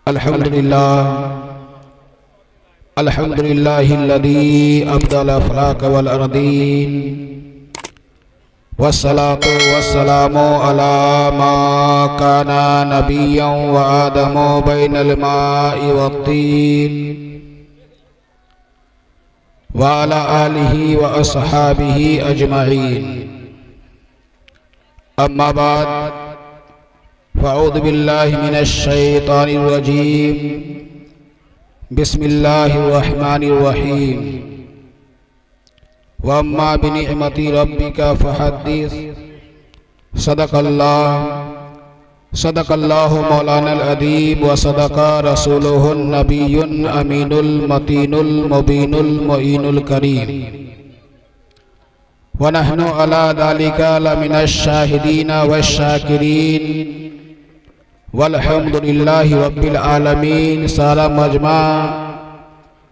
अल्हम्दुलिल्लाहिल्लज़ी अब्दल फलाक वल अर्दीन वस्सलातु वस्सलामु अला मा काना नबिय्यन व आदमु बैनल माइ वत्तीन व अला आलिहि व अस्हाबिहि अजमईन। अम्मा बाद फ़अऊज़ु बिल्लाहि मिनश शैतानिर रजीम। बिस्मिल्लाहिर्रहमानिर्रहीम। व अम्मा बिनिअमति रब्बिका फ़हद्दिस। सदक़ल्लाहु मौलानल अज़ीम व सदक़ा रसूलुहुन नबियुन अमीनुल मतीनुल मुबीनुल मुईनुल करीम। व नहनु अला ज़ालिका लमिनश शाहिदीन वश्शाकिरीन वल्हम्दुलिल्लाहि रब्बिल आलमीन। सारा मजमा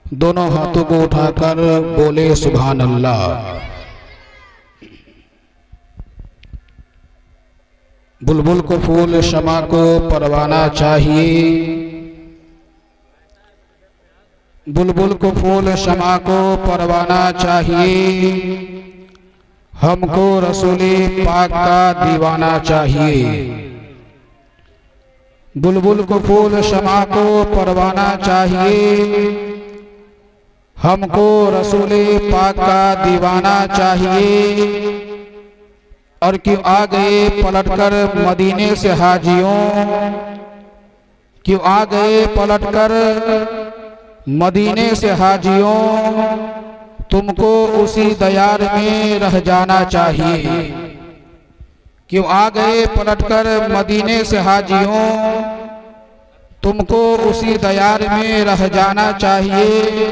दोनों हाथों को उठाकर बोले सुभान अल्लाह। बुलबुल को फूल, शमा को परवाना चाहिए। बुलबुल को फूल, शमा को परवाना चाहिए। हमको रसूले पाक का दीवाना चाहिए। बुलबुल को फूल, शमा को परवाना चाहिए। हमको रसूले पाक का दीवाना चाहिए। और क्यों आ गए पलटकर मदीने से हाजियों, क्यों आ गए पलटकर मदीने से हाजियों, तुमको उसी दयार में रह जाना चाहिए। क्यों आ गए पलटकर मदीने से हाजियों, तुमको उसी दयार में रह जाना चाहिए।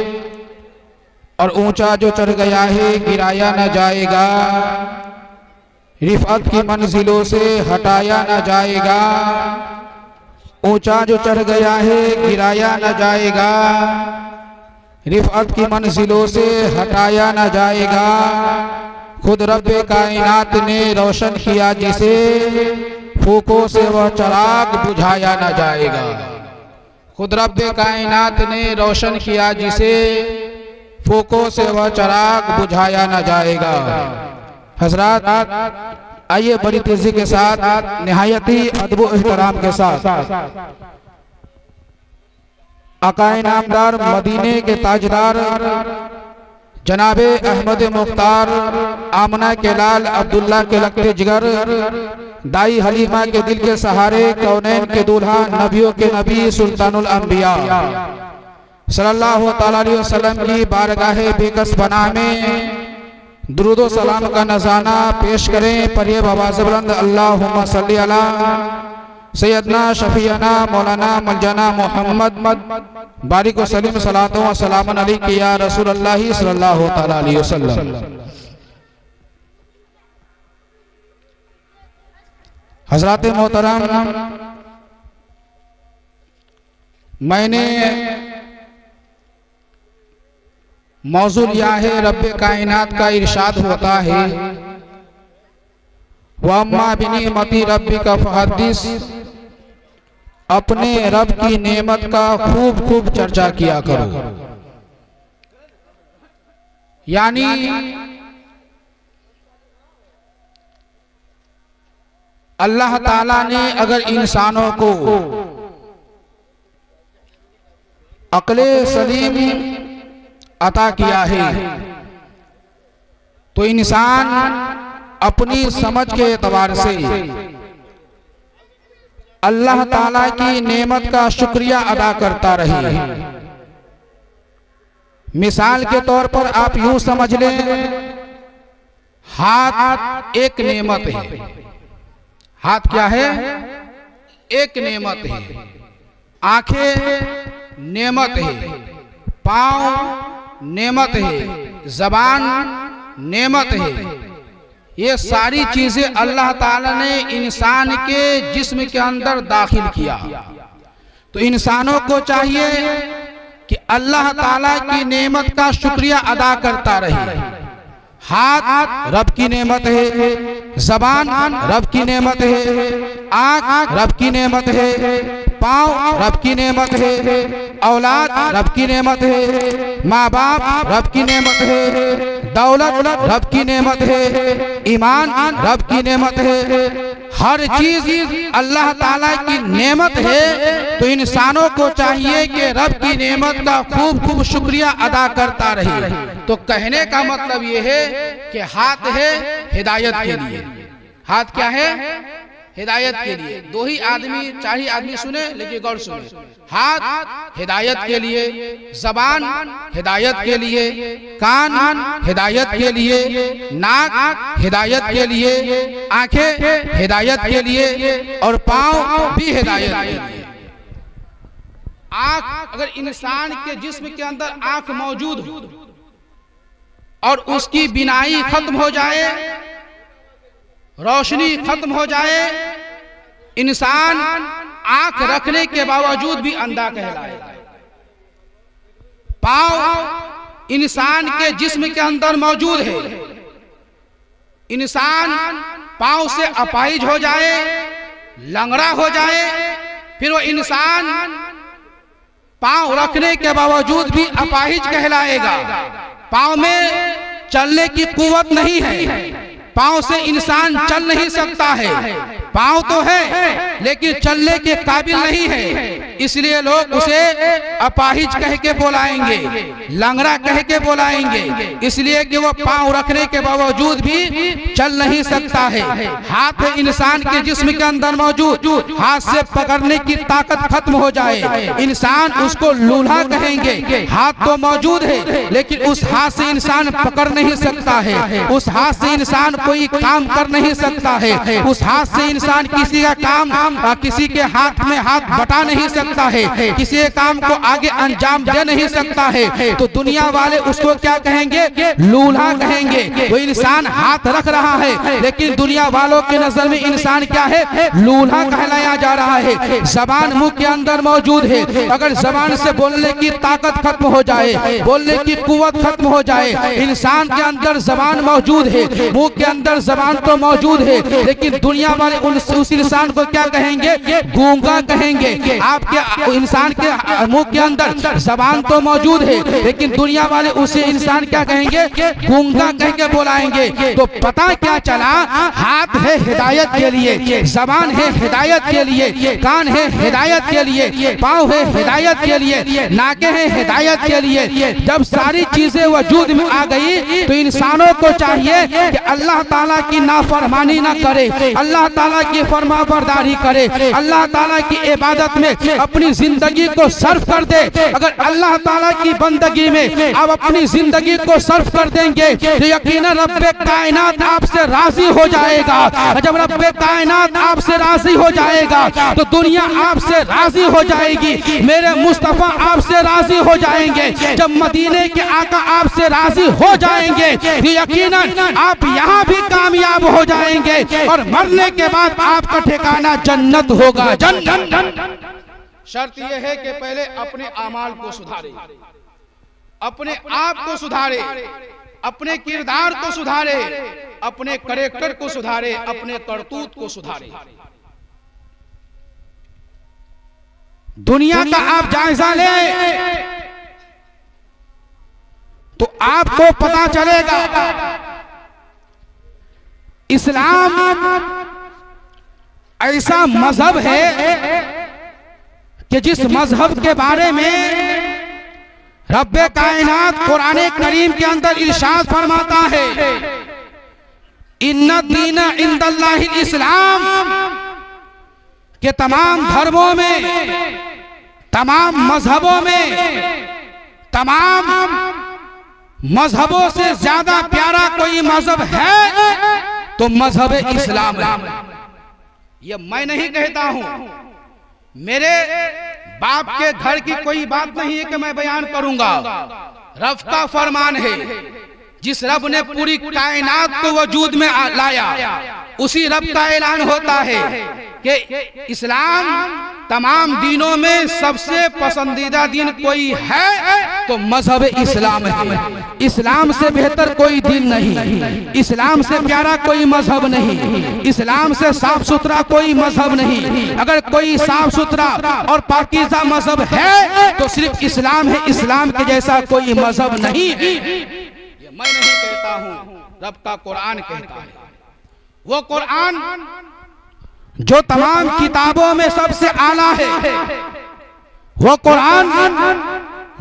और ऊंचा जो चढ़ गया है गिराया न जाएगा, रिफ़अत की मंजिलों से हटाया न जाएगा। ऊंचा जो चढ़ गया है गिराया न जाएगा, रिफ़अत की मंजिलों से हटाया न जाएगा। खुद रब्बे कायनात ने रोशन किया जिसे, फूकों से वह चिराग बुझाया न जाएगा। खुद रब्बे कायनात ने रोशन किया जिसे, फूकों से वह चिराग बुझाया न जाएगा। हज़रात आइए बड़ी तेजी के साथ, निहायती अदब व एहतराम के साथ आकाए नामदार मदीने के ताजदार जनाबे अहमद मुख्तार आमना के लाल अब्दुल्ला के लकते जिगर दाई हलीमा के दिल के सहारे कौनैन के दूल्हा नबियों के नबी सुल्तानुल अंबिया सल्लल्लाहु तआला अलैहि वसल्लम की बारगाहे बेकस बना में दुरूदो सलाम का नज़ाना पेश करें। पढ़िए आवाज़ बुलंद अल्लाहुम्मा सल्ली अला सैयदना शफीअना मौलाना मलजना मोहम्मद बारिक व सलीम सलातो व सलामन अलैका या रसूलल्लाह सल्लल्लाहु तआला अलैहि वसल्लम। हज़रात मोहतरम, मैंने मौजू लिया है रब्बे कायनात का इरशाद होता है व अम्मा बिनिअमति रब्बिका फ़हद्दिस। अपने रब की नेमत का खूब खूब चर्चा किया करो। यानी अल्लाह ताला ने अगर इंसानों को अक्ले सलीम अता किया है तो इंसान अपनी समझ के एतबार से अल्लाह ताला की नेमत का शुक्रिया अदा करता रहे। मिसाल के तौर पर आप यूं समझ लें, हाथ एक नेमत है। हाथ क्या है? एक नेमत है। आंखें नेमत है, पांव नेमत है, जबान नेमत है। ये सारी चीजें अल्लाह ताला ने इंसान के जिस्म के अंदर दाखिल किया। तो इंसानों को चाहिए कि अल्लाह ताला की नेमत का शुक्रिया अदा करता रहे। हाथ रब की नेमत है, जबान रब की नेमत है, आँख रब की नेमत है, पाँव रब की नेमत है, औलाद रब की नेमत है, माँ बाप रब की नेमत है, दौलत रब की नेमत है, ईमान रब की नेमत है। हर चीज अल्लाह ताला की नेमत है, तो इंसानों को चाहिए कि रब की नेमत का खूब खूब शुक्रिया अदा करता रहे। तो कहने का मतलब ये है कि हाथ है हिदायत के लिए। हाथ क्या है? हिदायत के लिए। दो ही आदमी, चार ही आदमी सुने, लेकिन गौर सुने। हाथ हिदायत के लिए, जबान हिदायत के लिए, कान हिदायत के लिए, नाक हिदायत के लिए, आंखें हिदायत के लिए और पांव भी हिदायत के लिए। आंख, अगर इंसान के जिस्म के अंदर आंख मौजूद हो और उसकी बिनाई खत्म हो जाए, रोशनी खत्म हो जाए, इंसान आंख रखने के बावजूद भी अंधा कहलाएगा। पांव इंसान के जिस्म के अंदर मौजूद है, इंसान पांव से अपाहिज हो जाए, लंगड़ा हो जाए, फिर वो इंसान पांव रखने के बावजूद भी अपाहिज कहलाएगा। पांव में चलने की कुव्वत नहीं है, पांव से इंसान चल नहीं सकता है। पांव तो है लेकिन चलने के काबिल नहीं है, इसलिए लोग उसे अपाहिज कह के बुलाएंगे, लंगड़ा कह के बुलाएंगे, इसलिए कि वो पांव रखने के बावजूद भी चल नहीं सकता है। हाथ है इंसान के जिस्म के अंदर मौजूद, हाथ से पकड़ने की ताकत खत्म हो जाए, इंसान उसको लूल्हा कहेंगे। हाथ तो मौजूद है लेकिन उस हाथ से इंसान पकड़ नहीं सकता है, उस हाथ से इंसान कोई काम कर नहीं सकता है, उस हाथ से इंसान किसी का काम, किसी के हाथ में हाथ बटा नहीं सकता है, किसी के काम को आगे अंजाम दे नहीं सकता है। तो दुनिया वाले उसको क्या कहेंगे? लूल्हा कहेंगे। वो इंसान हाथ रख रहा है लेकिन दुनिया वालों के नजर में इंसान क्या है? लूल्हा कहलाया जा रहा है। जबान मुंह के अंदर मौजूद है, अगर जबान से बोलने की ताकत खत्म हो जाए, बोलने की कुव्वत खत्म हो जाए, इंसान के अंदर जबान मौजूद है, मुंह के अंदर जबान तो मौजूद है, लेकिन दुनिया वाले उस इंसान को क्या कहेंगे? गूंगा कहेंगे। आपके इंसान के मुंह के अंदर जबान तो मौजूद है लेकिन दुनिया वाले उसे इंसान क्या कहेंगे? गूंगा कह के बुलाएंगे। तो पता क्या चला? हाथ है हिदायत के लिए, जबान है हिदायत के लिए, कान है हिदायत के लिए, पाँव है हिदायत के लिए, नाके हैं हिदायत के लिए। जब सारी चीजें वजूद में आ गई तो इंसानों को चाहिए कि अल्लाह ताला की नाफरमानी न करे, अल्लाह ताला की फरमाबरदारी करे, अल्लाह ताला की इबादत में अपनी जिंदगी को सर्फ कर दे। अगर अल्लाह ताला की बंदगी में आप अपनी जिंदगी को सर्फ कर देंगे तो यकीनन रब्बे कायनात आपसे राजी हो जाएगा। जब रब्बे कायनात आपसे राजी हो जाएगा तो दुनिया आपसे राजी हो जाएगी, मेरे मुस्तफा आपसे राजी हो जाएंगे। जब मदीने के आका आपसे राजी हो जाएंगे तो यकीनन आप यहाँ भी कामयाब हो जाएंगे और मरने के बाद आपका ठिकाना जन्नत होगा। जन्नत। शर्त यह है कि पहले अपने अमाल को सुधारे, अपने आप को सुधारे, अपने किरदार को सुधारे, अपने कैरेक्टर को सुधारे, अपने करतूत को सुधारे। दुनिया का आप जायजा लें तो आपको पता चलेगा इस्लाम ऐसा मजहब है कि जिस मजहब के बारे में रब्बे कायनात कुरान करीम के अंदर इरशाद फरमाता है, इन्ना दीना इंदल्लाहिल इस्लाम, के तमाम धर्मों में, तमाम मजहबों में, तमाम मजहबों से ज्यादा प्यारा कोई मजहब है तो मजहब इस्लाम है। ये मैं नहीं कहता हूं, मेरे बाप के घर की कोई बात नहीं है कि मैं बयान करूंगा, रब का फरमान है। जिस रब ने पूरी कायनात को वजूद में लाया उसी रब का ऐलान होता है कि इस्लाम तमाम दीनों में सबसे पसंदीदा दिन कोई है तो मजहब इस्लाम है। इस्लाम से बेहतर कोई दिन नहीं, इस्लाम से प्यारा कोई मजहब नहीं, इस्लाम से साफ सुथरा कोई मजहब नहीं। अगर कोई साफ सुथरा और पाकीज़ा मजहब है तो सिर्फ इस्लाम है, इस्लाम के जैसा कोई मजहब नहीं। ये मैं नहीं कहता हूँ, रब का कुरान कहता है। वो कुरान जो तमाम किताबों में सबसे आला है, वो कुरान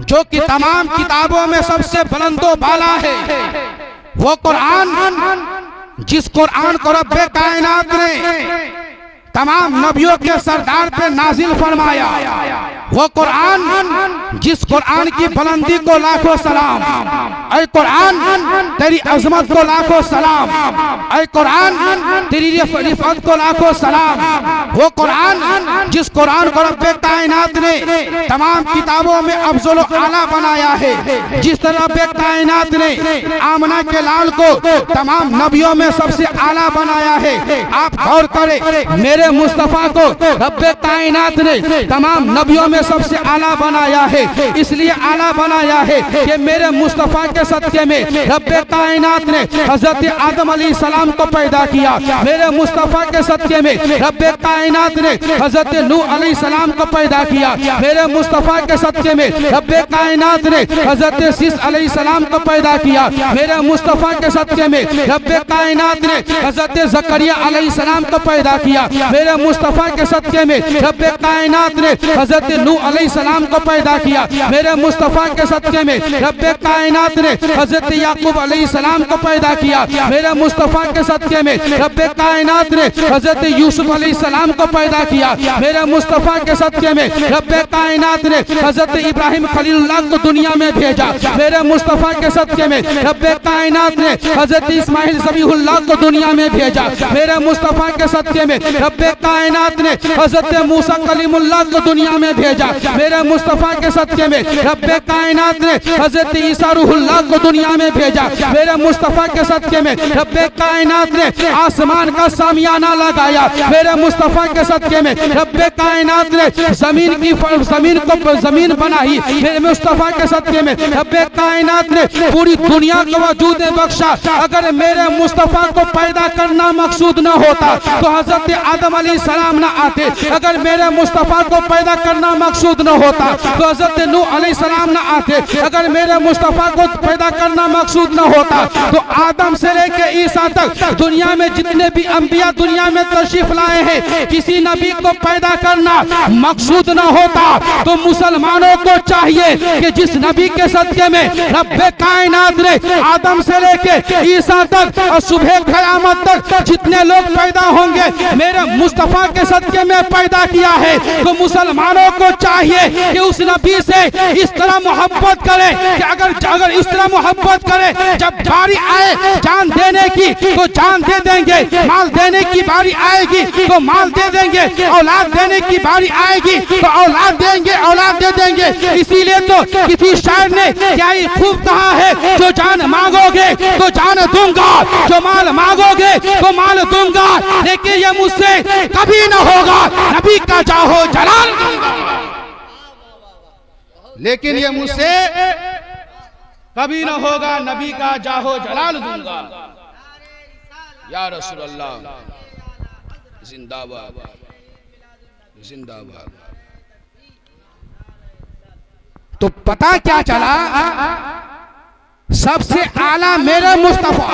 जो कि तमाम किताबों में सबसे बुलंदो बाला है, वो कुरान जिस कुरान को रब्बे कायनात ने तमाम नबियों के सरदार पे नाजिल फरमाया, वो कुरान जिस कुरान की बुलंदी को लाखों सलाम, ऐ कुरान तेरी अजमत को लाखों सलाम, ऐ कुरान तेरी रिफत को लाखों सलाम। वो कुरान जिस कुरान को रब्बे कायनात ने तमाम किताबों में अफजल आला बनाया है, जिस तरह रब्बे कायनात ने आमना के लाल को तमाम नबियों में सबसे आला बनाया है। आप गौर करें, मेरे मुस्तफा को रब्बे कायनात ने तमाम नबियों में सबसे आला बनाया है। इसलिए आला बनाया है कि मेरे मुस्तफा के सदके में रब्बे कायनात ने हजरत आदम अलैहिस्सलाम को पैदा किया। मेरे मुस्तफा के सदके में रब्बे कायनात ने हजरत नूह अलैहिस्सलाम को पैदा किया। मेरे मुस्तफा के सदके में रब्बे कायनात ने हजरत शीश अलैहिस्सलाम को पैदा किया। मेरे मुस्तफा के सदके में रब्बे कायनात ने हजरत जकरिया अलैहिस्सलाम को पैदा किया। मेरे मुस्तफा के सदके में रब्बे कायनात ने हजरत नूह अलैहिस्सलाम को पैदा किया। मेरे मुस्तफा के सदके में रब्बे कायनात ने हजरत याकूब अलैहिस्सलाम को पैदा किया। मेरे मुस्तफा के सदके में रब्बे कायनात ने हजरत यूसुफ अलैहिस्सलाम को पैदा किया। मेरे मुस्तफा के सदके में रब्बे कायनात ने हजरत इब्राहिम खलीलुल्लाह को दुनिया में भेजा। मेरे मुस्तफा के सदके में रब्बे कायनात ने हजरत इस्माइल ज़बीहुल्लाह को दुनिया में भेजा। मेरे मुस्तफा के सदके में रब्बे कायनात ने हजरत मूसा कलीमुल्लाह को दुनिया में भेजा। मेरे मुस्तफा के सदके में रब्बे कायनात ने हजरत ईसा रूहुल्लाह को दुनिया में भेजा। मेरे मुस्तफा के सदके में रब्बे कायनात ने आसमान का सामियाना लगाया। मेरे मुस्तफा के सदके में रब्बे कायनात ने जमीन बनाई। मेरे मुस्तफा के सदके में रब्बे कायनात ने पूरी दुनिया को वजूद बख्शा। अगर मेरे मुस्तफा को पैदा करना मकसूद न होता तो हजरत आदम अलैहिस्सलाम न आते। अगर मेरे मुस्तफा को पैदा करना मकसूद न होता तो हजरत नूह अलैहिस्सलाम न आते। अगर मेरे मुस्तफा को पैदा करना मकसूद न होता तो आदम से लेके ईसा तक दुनिया में जितने भी अंबिया दुनिया में तशरीफ लाए हैं, किसी नबी को पैदा करना मकसूद न होता तो मुसलमानों को चाहिए कि जिस नबी के सदके में रब्बे कायनात ने आदम से लेके ईसा तक और सुबह क़यामत तक जितने लोग पैदा होंगे मेरे मुस्तफा के सदके में पैदा किया है, तो मुसलमानों को चाहिए कि उस नबी से इस तरह मोहब्बत करे कि अगर इस तरह मोहब्बत करे, जब बारी आए जान देने की तो जान दे देंगे, माल देने की बारी आएगी तो माल दे देंगे, औलाद देने की बारी आएगी तो औलाद देंगे, औलाद दे देंगे। इसीलिए तो किसी शायर ने क्या ही खूब कहा है, जो जान मांगोगे तो जान दूंगा, जो माल मांगोगे तो माल दूंगा, लेकिन ये मुझसे कभी न होगा नबी का जाहो जलाल दूंगा, लेकिन ये मुझसे कभी न होगा नबी का जाहो जलाल दूंगा। या रसूल अल्लाह जिंदाबाद जिंदाबाद। तो पता क्या चला, सबसे आला मेरे मुस्तफा,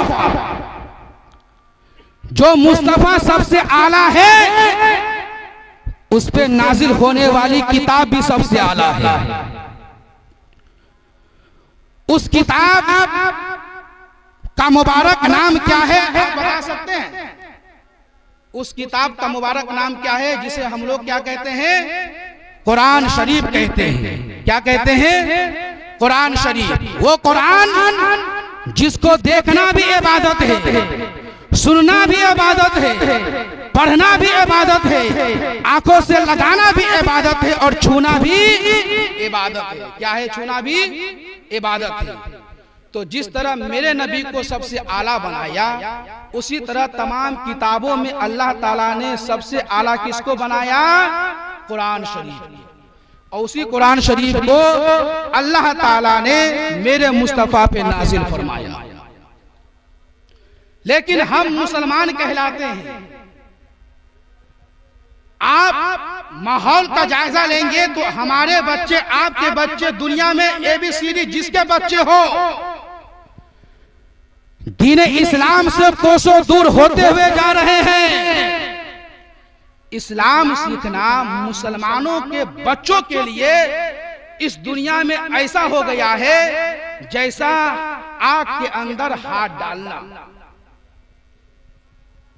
जो मुस्तफा सबसे आला है उस पे नाजिल होने वाली किताब भी सबसे आला है। उस किताब का मुबारक नाम क्या है, आप बता सकते हैं? उस किताब का मुबारक नाम क्या है जिसे हम लोग क्या कहते हैं? कुरान शरीफ कहते हैं। क्या कहते हैं? कुरान शरीफ। वो कुरान जिसको देखना भी इबादत है, सुनना भी इबादत है, पढ़ना भी इबादत है, आंखों से लगाना भी इबादत है और छूना भी इबादत है। क्या है? छूना भी इबादत है। तो जिस तरह मेरे नबी को सबसे आला बनाया, उसी तरह तमाम किताबों में अल्लाह ताला ने सबसे आला किसको बनाया? कुरान शरीफ। और उसी कुरान शरीफ को अल्लाह ताला ने मेरे मुस्तफा पे नाजिल फरमाया। लेकिन हम मुसलमान कहलाते हैं। आप माहौल का जायजा लेंगे तो हमारे बच्चे, आपके बच्चे, दुनिया में ABCD जिसके बच्चे हो, दीन इस्लाम से कोसों दूर होते हुए जा रहे हैं। इस्लाम सीखना मुसलमानों के बच्चों के लिए इस दुनिया में ऐसा हो गया है जैसा आग के अंदर हाथ डालना।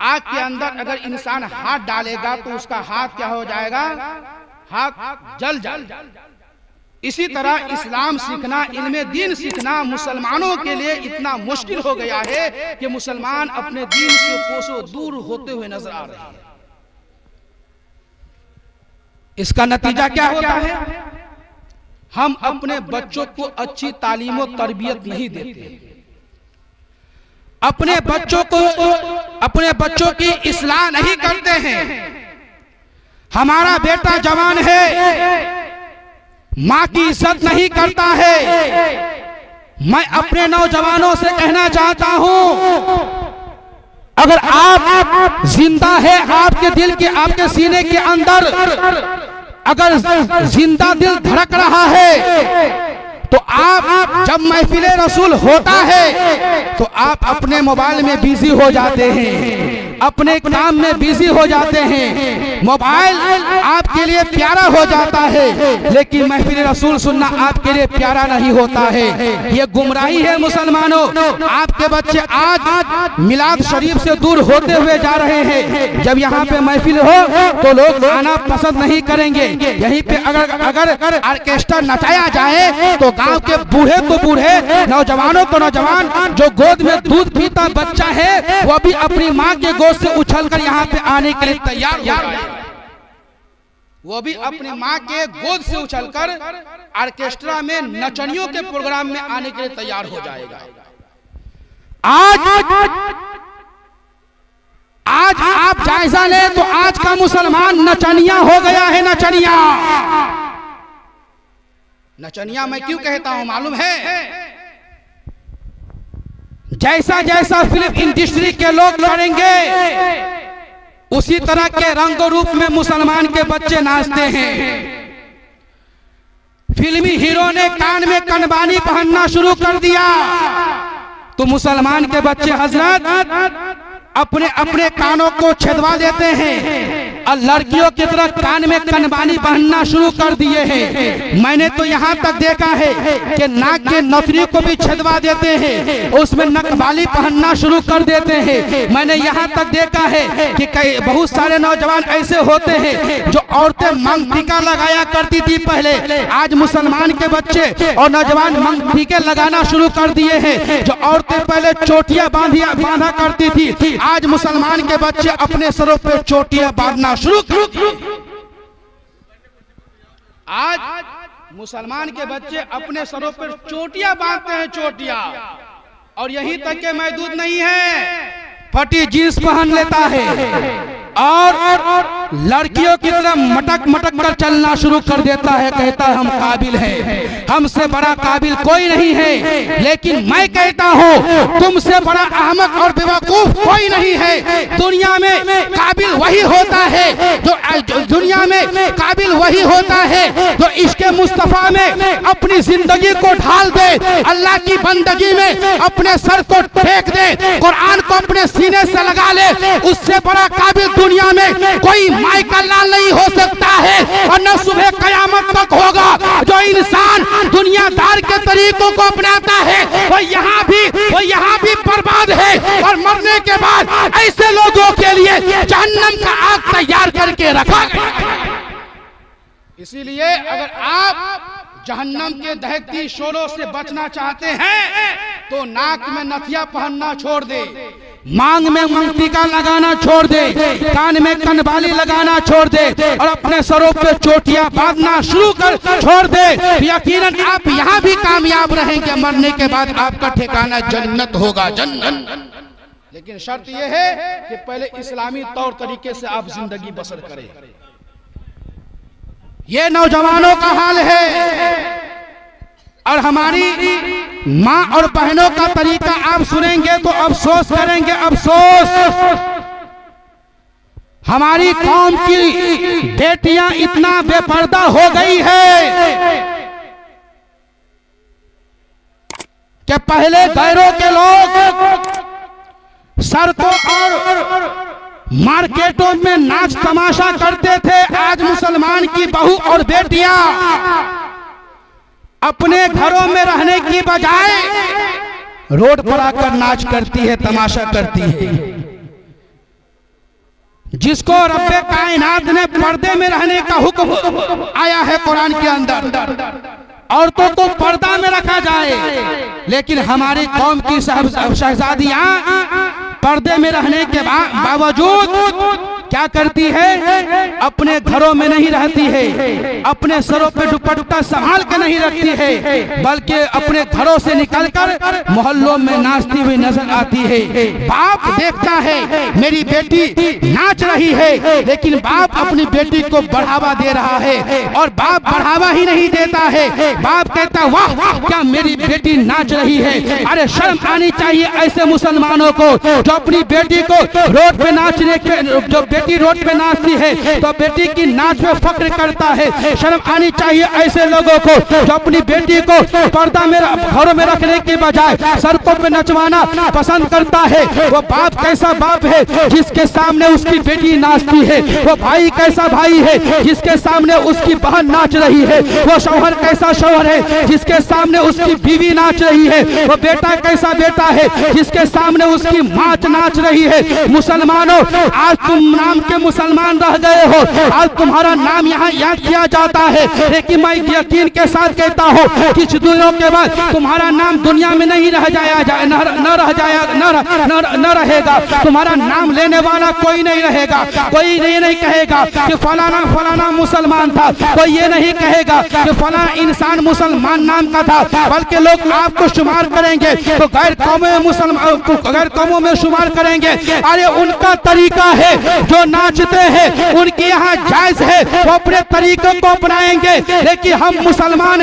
आग के अंदर अगर इंसान हाथ डालेगा तो उसका हाथ क्या हो जाएगा? हाथ जल जाएगा। इसी तरह इस्लाम सीखना, इल्मे दीन सीखना मुसलमानों के लिए इतना मुश्किल हो गया है कि मुसलमान अपने दीन से कोसों दूर होते हुए नजर आ रहे हैं। इसका नतीजा क्या होता है? हम अपने बच्चों को अच्छी तालीम और तरबियत नहीं देते। अपने बच्चों की इस्लाह नहीं करते हैं। हमारा बेटा जवान है, माँ की इज्जत नहीं करता है। मैं अपने नौजवानों से कहना चाहता हूं, अगर आप जिंदा है, आपके दिल के, आपके सीने के अंदर अगर जिंदा दिल धड़क रहा है तो आप जब महफिले रसूल होता है तो आप अपने मोबाइल में बिजी हो जाते हैं, अपने काम में बिजी हो जाते हैं। मोबाइल आपके लिए प्यारा हो जाता है, लेकिन महफिल रसूल सुनना आपके लिए प्यारा नहीं होता है। ये गुमराही है मुसलमानों। आपके बच्चे आज मिलाद शरीफ से दूर होते हुए जा रहे हैं। जब यहाँ पे महफिल हो तो लोग आना पसंद नहीं करेंगे। यहीं पे अगर ऑर्केस्ट्रा नचाया जाए तो गांव के बूढ़े को बूढ़े, नौजवानों को नौजवान, जो गोद में दूध पीता बच्चा है वो भी अपनी माँ के गोद से उछलकर यहाँ पे आने के लिए तैयार हो जाए। वो भी अपनी माँ के गोद से उछलकर ऑर्केस्ट्रा में नचनियों के प्रोग्राम में आने के लिए तैयार हो जाएगा। आज आप जायजा लें तो आज का मुसलमान नचनिया हो गया है। नचनिया मैं क्यों कहता हूं मालूम है? जैसा जैसा फिल्म इंडस्ट्री के लोग करेंगे उसी तरह के रंग रूप में मुसलमान के बच्चे नाचते हैं। फिल्मी हीरो ने कान में कनबानी पहनना शुरू कर दिया तो मुसलमान के बच्चे हजरत अपने अपने कानों को छेदवा देते हैं और लड़कियों की तरह कान में कनबानी पहनना शुरू कर दिए हैं। मैंने तो यहाँ तक देखा है कि नाक के नथनी को भी छेदवा देते हैं, उसमें नकबाली पहनना शुरू कर देते हैं। मैंने यहाँ तक देखा है कि कई बहुत सारे नौजवान ऐसे होते हैं जो औरतें मांग टीका लगाया करती थी पहले, आज मुसलमान के बच्चे और नौजवान मांग टीके लगाना शुरू कर दिए हैं। जो औरतें पहले चोटियां बांधा करती थी, आज मुसलमान के बच्चे अपने सरों पे चोटियां बांधना शुरू कर। आज मुसलमान के बच्चे अपने सरों पर चोटियां बांधते हैं, चोटियां। और यहीं तक के महदूद नहीं है, फटी जींस पहन लेता है और लड़कियों की तरह मटक मटक कर चलना शुरू कर देता है। कहता है हम काबिल हैं, हमसे बड़ा काबिल कोई नहीं है। लेकिन मैं कहता हूँ तुमसे बड़ा अहमक और बेवकूफ कोई नहीं है। दुनिया में काबिल वही होता है जो दुनिया में काबिल वही होता है जो इसके मुस्तफा में अपनी जिंदगी को ढाल दे, अल्लाह की बंदगी में अपने सर को फेंक दे, कुरान को अपने सीने से लगा ले। उससे बड़ा काबिल दुनिया में कोई माइकल लाल नहीं हो सकता है और न सुबह कयामत तक होगा। जो इंसान दुनियादार के तरीकों को अपनाता है वो यहाँ भी बर्बाद है और मरने के बाद ऐसे लोगों के लिए जहन्नम का आग तैयार करके रखा गया। इसीलिए अगर आप जहन्नम के दहकती शोलों से बचना चाहते हैं तो नाक में नथिया पहनना छोड़ दे, मांग में मंगटीका लगाना छोड़ दे, कान में कनबाली लगाना छोड़ दे और अपने सरों पे चोटियां बांधना शुरू कर छोड़ दे, यकीनन आप यहाँ भी कामयाब रहेंगे। मरने के बाद आपका ठिकाना जन्नत होगा, जन्नत। लेकिन शर्त यह है कि पहले इस्लामी तौर तरीके से आप जिंदगी बसर करें। ये नौजवानों का हाल है और हमारी माँ और बहनों का तरीका आप सुनेंगे तो अफसोस करेंगे, अफसोस। हमारी कौम की बेटियां इतना बेपर्दा हो गई है कि पहले गैरों के लोग सड़कों और मार्केटों में नाच तमाशा करते थे, आज मुसलमान की बहू और बेटियां अपने घरों में रहने की बजाय रोड पर आकर नाच करती है, तमाशा करती है। जिसको रब्बे कायनात ने पर्दे में रहने का हुक्म आया है कुरान के अंदर, औरतों को पर्दा में रखा जाए, लेकिन हमारी कौम की शहजादियां पर्दे में रहने के बावजूद क्या करती है? अपने घरों में नहीं रहती है, अपने सरों पे दुपट्टा संभाल के नहीं रखती है, बल्कि अपने घरों से निकलकर मोहल्लों में नाचती हुई नजर आती है। बाप देखता है मेरी बेटी नाच रही है, लेकिन बाप अपनी बेटी को बढ़ावा दे रहा है, और बाप बढ़ावा ही नहीं देता है, बाप कहता वाह वाह क्या मेरी बेटी नाच रही है। अरे शर्म आनी चाहिए ऐसे मुसलमानों को जो अपनी बेटी को रोड पे नाचने के, जो बेटी रोड पे नाचती है तो बेटी की नाच में फख्र करता है। शर्म आनी चाहिए ऐसे लोगों को जो अपनी बेटी को पर्दा में घरों में रखने के बजाय सड़कों पे नचवाना पसंद करता है। वो बाप कैसा बाप है जिसके सामने उसकी बेटी नाचती है, वो भाई कैसा भाई है जिसके सामने उसकी बहन नाच रही है, वो शौहर कैसा शौहर है जिसके सामने उसकी बीवी नाच रही है, वो बेटा कैसा बेटा है जिसके सामने उसकी माँ नाच रही है। मुसलमानों, आज तुम नाम के मुसलमान रह गए हो, आज तुम्हारा नाम यहाँ याद किया जाता है, लेकिन मैं यकीन के साथ कहता हूँ कुछ दिनों के बाद तुम्हारा नाम दुनिया में नहीं रह जाया न रहेगा। तुम्हारा नाम लेने वाला कोई नहीं रहेगा, कोई ये नहीं कहेगा कि फलाना फलाना मुसलमान था, कोई ये नहीं कहेगा कि फलाना इंसान मुसलमान नाम का था, बल्कि लोग आपको शुमार करेंगे तो गैर कौमों में शुमार करेंगे। अरे उनका तरीका है जो नाचते हैं, उनके यहाँ जायज है, वो अपने तरीके को अपनाएंगे, लेकिन हम मुसलमान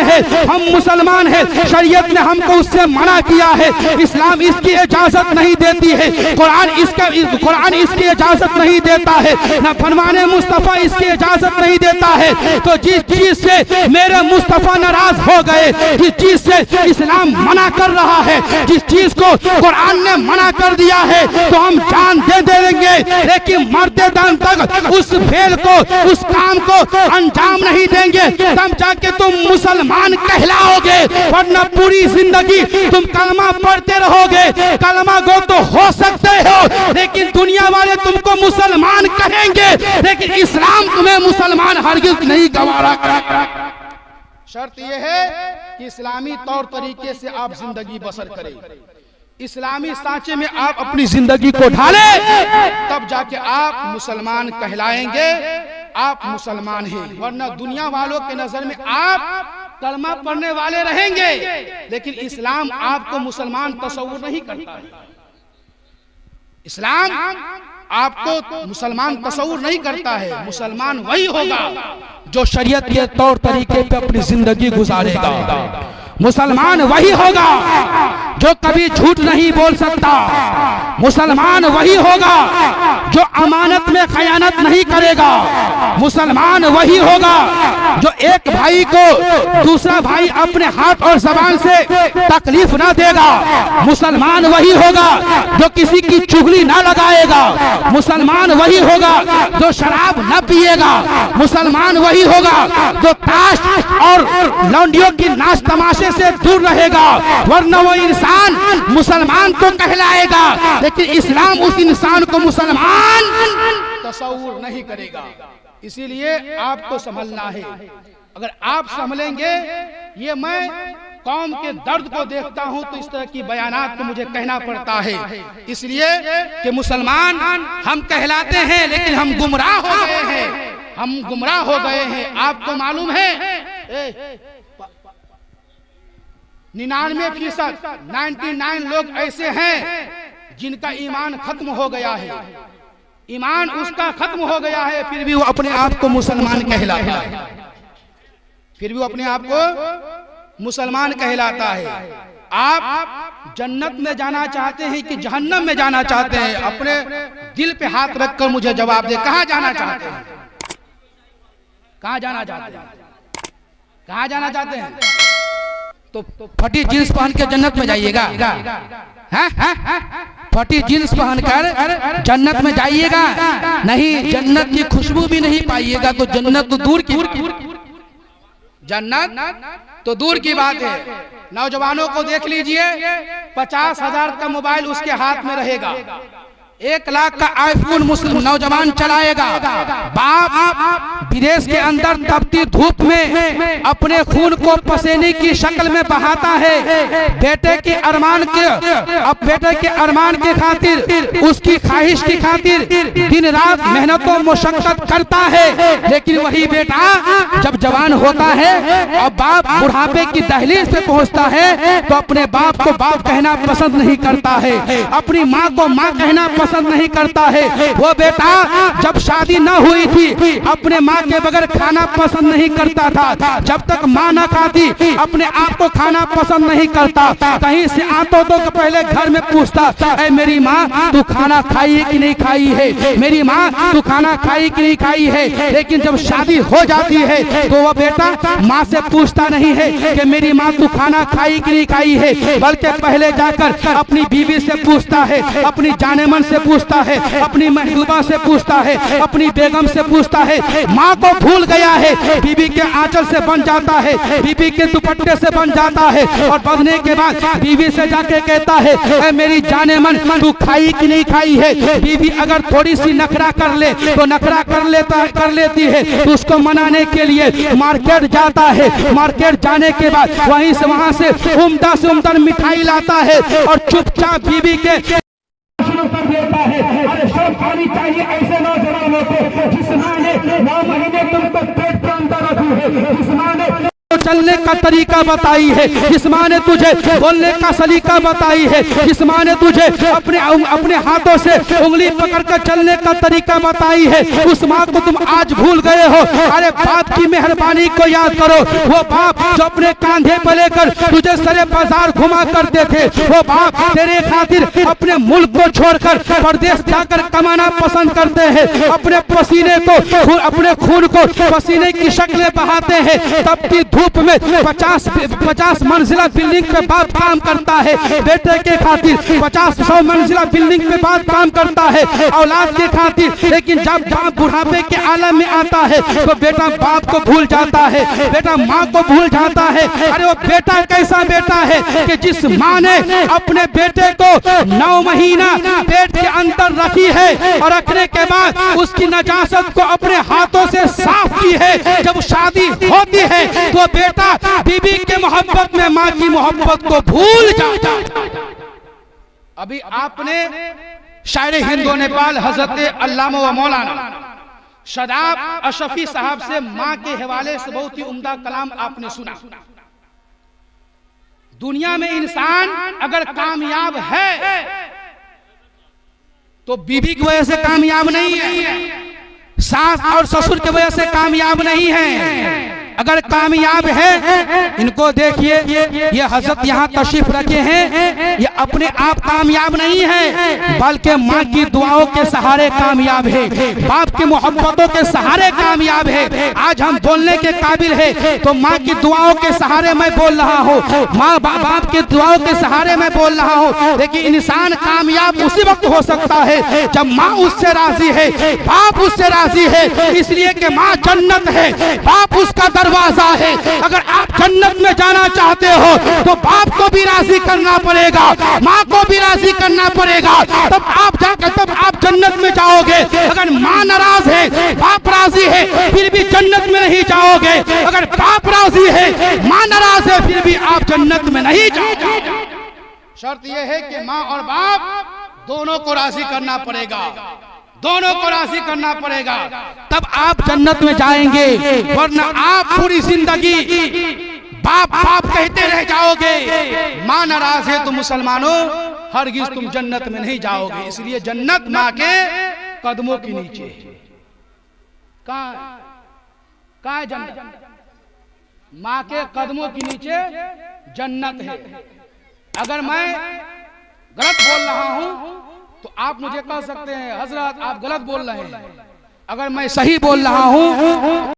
हैं, शरीयत ने हमको उससे मना किया है। इस्लाम इसकी इजाजत नहीं देती है, कुरान इसकी इजाजत नहीं देता है, न फरमाने मुस्तफा इसकी इजाजत नहीं देता है। तो जिस चीज से मेरे मुस्तफा नाराज हो गए, जिस चीज से इस्लाम मना कर रहा है, जिस चीज को कुरान ने मना कर दिया है, तो हम जान दे देंगे, लेकिन मरते दम तक उस फेल को, उस काम को अंजाम नहीं देंगे, तब जाके तुम मुसलमान कहलाओगे, वरना पूरी जिंदगी तुम कलमा पढ़ते रहोगे। कलमा गो तो हो सकते हो, लेकिन दुनिया वाले तुमको मुसलमान कहेंगे, लेकिन इस्लाम तुम्हें मुसलमान हरगिज नहीं गवारा करेगा। शर्त यह है कि इस्लामी तौर तरीके से आप जिंदगी बसर करें, इस्लामी सांचे में आप अपनी जिंदगी को ढालें, तब जाके आप मुसलमान कहलाएंगे, आप मुसलमान हैं। वरना दुनिया वालों के नजर में आप कलमा पढ़ने वाले रहेंगे, लेकिन इस्लाम आपको मुसलमान तस्वुर नहीं करता है। इस्लाम आपको मुसलमान तस्वुर नहीं करता है। मुसलमान वही होगा जो शरीयत के तौर तरीके पे अपनी जिंदगी गुजारेगा। मुसलमान वही होगा जो कभी झूठ नहीं बोल सकता। मुसलमान वही होगा जो अमानत में खयानत नहीं करेगा। मुसलमान वही होगा जो एक भाई को दूसरा भाई अपने हाथ और जबान से तकलीफ ना देगा। मुसलमान वही होगा जो किसी की चुगली ना लगाएगा। मुसलमान वही होगा जो शराब न पिएगा। मुसलमान वही होगा जो ताश और लौंडियों की नाच तमाशे से दूर रहेगा। वरना वो इंसान मुसलमान तो कहलाएगा, लेकिन इस्लाम उस इंसान को मुसलमान तस्वुर नहीं करेगा। इसीलिए आपको संभलना है। अगर आप संभलेंगे, ये मैं कौम के दर्द को देखता हूं तो इस तरह की बयानात को मुझे कहना पड़ता है, इसलिए कि मुसलमान हम कहलाते हैं लेकिन हम गुमराह हो गए हैं, हम गुमराह हो गए हैं। आपको मालूम है 99% 99 लोग ऐसे हैं जिनका ईमान खत्म हो गया है, ईमान उसका खत्म हो गया है, फिर भी वो अपने आप को मुसलमान कहलाता है, फिर भी वो अपने आप को मुसलमान कहलाता है। आप जन्नत में जाना चाहते हैं कि जहन्नम में जाना चाहते हैं? अपने दिल पे हाथ रखकर मुझे जवाब दे, कहां जाना चाहते हैं? कहां जाना चाहते हैं? कहां जाना चाहते हैं? तो फटी जींस पहन के जन्नत में जाइएगा? फटी जींस पहनकर जन्नत में जाइएगा? नहीं, जन्नत की खुशबू भी नहीं पाइएगा, तो जन्नत तो दूर की, जन्नत तो दूर की बात है। नौजवानों को देख लीजिए, 50,000 का मोबाइल उसके हाथ में रहेगा, 1 लाख का आईफोन मुस्लिम नौजवान चलाएगा। बाप विदेश के अंदर तपती धूप में अपने खून को पसीने की शक्ल में बहाता है, बेटे के अरमान के खातिर, उसकी ख्वाहिश की खातिर दिन रात मेहनत और मुशक्कत करता है, लेकिन वही बेटा जब जवान होता है और बाप बुढ़ापे की दहलीज पे पहुंचता है तो अपने बाप को बाप कहना पसंद नहीं करता है, अपनी माँ को माँ कहना पसंद नहीं करता है। वो बेटा जब शादी न हुई थी अपने माँ के बगैर खाना पसंद नहीं करता था, जब तक माँ न खाती अपने आप को खाना पसंद नहीं करता, कहीं से आता तो पहले घर में पूछता, ऐ मेरी माँ तू खाना खाई है कि नहीं खाई है, मेरी माँ तू खाना खाई कि नहीं खाई है। लेकिन जब शादी हो जाती है तो वह बेटा माँ से पूछता नहीं है कि मेरी माँ तू खाना खाई कि नहीं खाई है, बल्कि पहले जाकर अपनी बीवी से पूछता है, अपनी जाने मन से पूछता है, अपनी महबूबा से पूछता है, अपनी बेगम से पूछता है। माँ को भूल गया है, बीबी के आंचल से बन जाता है, बीबी के दुपट्टे से बन जाता है, और बनने के बाद बीवी से जाके कहता है, ऐ मेरी जाने मन तू खाई कि नहीं खाई है। बीवी अगर थोड़ी सी नखरा कर ले तो नखरा कर लेती है, तो उसको मनाने के लिए मार्केट जाता है, मार्केट जाने के बाद वहां से उम्दा मिठाई लाता है और चुपचाप बीवी के शुरू कर देता है। अरे शर्म आनी चाहिए ऐसे नौजवानों को, जिस माँ ने 9 महीने तुमको पेट के अंदर रखी है, जिस माँ ने चलने का तरीका बताई है, जिस माँ ने तुझे बोलने का सलीका बताई है, जिस माँ ने तुझे अपने हाथों से उंगली पकड़कर चलने का तरीका बताई है, उस माँ को तुम आज भूल गए हो। अरे बाप की मेहरबानी को याद करो, वो बाप जो अपने कांधे पर लेकर तुझे सरे बाजार घुमा करते थे, वो बाप तेरे खातिर अपने मुल्क को छोड़कर परदेश जाकर कमाना पसंद करते हैं, अपने पसीने को अपने खून को पसीने की शक्ल बहाते हैं, तब की धूप में 50 मंजिला बिल्डिंग पे बाप काम करता है, बेटे के खातिर 50-100 मंजिला बिल्डिंग पे बाप काम करता है औलाद के खातिर, लेकिन जब बुढ़ापे के आलम में आता है तो बेटा बाप को भूल जाता है, बेटा माँ को भूल जाता है। अरे वो बेटा कैसा बेटा है कि जिस माँ ने अपने बेटे को 9 महीना पेट के अंदर रखी है और रखने के बाद उसकी नजासत को अपने हाथों से साफ की है, जब शादी होती है तो बेटा बीबी के मोहब्बत में माँ की मोहब्बत को भूल जाता। अभी आपने शायर हिंदो नेपाल हजरत अल्लामा व मौलाना शदाब अशफी साहब से माँ के हवाले से बहुत ही उम्दा कलाम आपने सुना। दुनिया में इंसान अगर कामयाब है तो बीबी की वजह से कामयाब नहीं है, सास और ससुर की वजह से कामयाब नहीं है। अगर कामयाब है, इनको देखिए ये हजरत यहाँ तशरीफ रखे हैं, ये अपने आप कामयाब नहीं है बल्कि माँ की दुआओं के सहारे कामयाब है, बाप की मोहब्बतों के सहारे कामयाब है। आज हम बोलने के काबिल है तो माँ की दुआओं के सहारे मैं बोल रहा हूँ, माँ बाप की दुआओं के सहारे मैं बोल रहा हूँ। लेकिन इंसान कामयाब उसी वक्त हो सकता है जब माँ उससे राजी है, बाप उससे राजी है, इसलिए कि माँ जन्नत है, बाप उसका दरवाजा है। अगर आप जन्नत में जाना चाहते हो तो बाप को भी राजी करना पड़ेगा, माँ को भी राजी करना पड़ेगा, तब आप जन्नत में जाओगे। अगर माँ नाराज है, बाप राजी है, फिर भी जन्नत में नहीं जाओगे। अगर बाप राजी है, माँ नाराज है, फिर भी आप जन्नत में नहीं जाओगे। शर्त यह है कि माँ और बाप दोनों को राजी करना पड़ेगा, दोनों को राजी करना पड़ेगा, तब आप जन्नत में जाएंगे। वरना आप पूरी जिंदगी बाप बाप कहते रह जाओगे। माँ नाराज है तो मुसलमानों हरगिज तुम जन्नत में नहीं जाओगे। इसलिए जन्नत माँ के कदमों के नीचे है। कहाँ है जन्नत? माँ के कदमों के नीचे जन्नत है। अगर मैं गलत बोल रहा हूं तो आप मुझे कह सकते हैं हजरत आप गलत बोल रहे हैं। अगर मैं सही बोल रहा हूं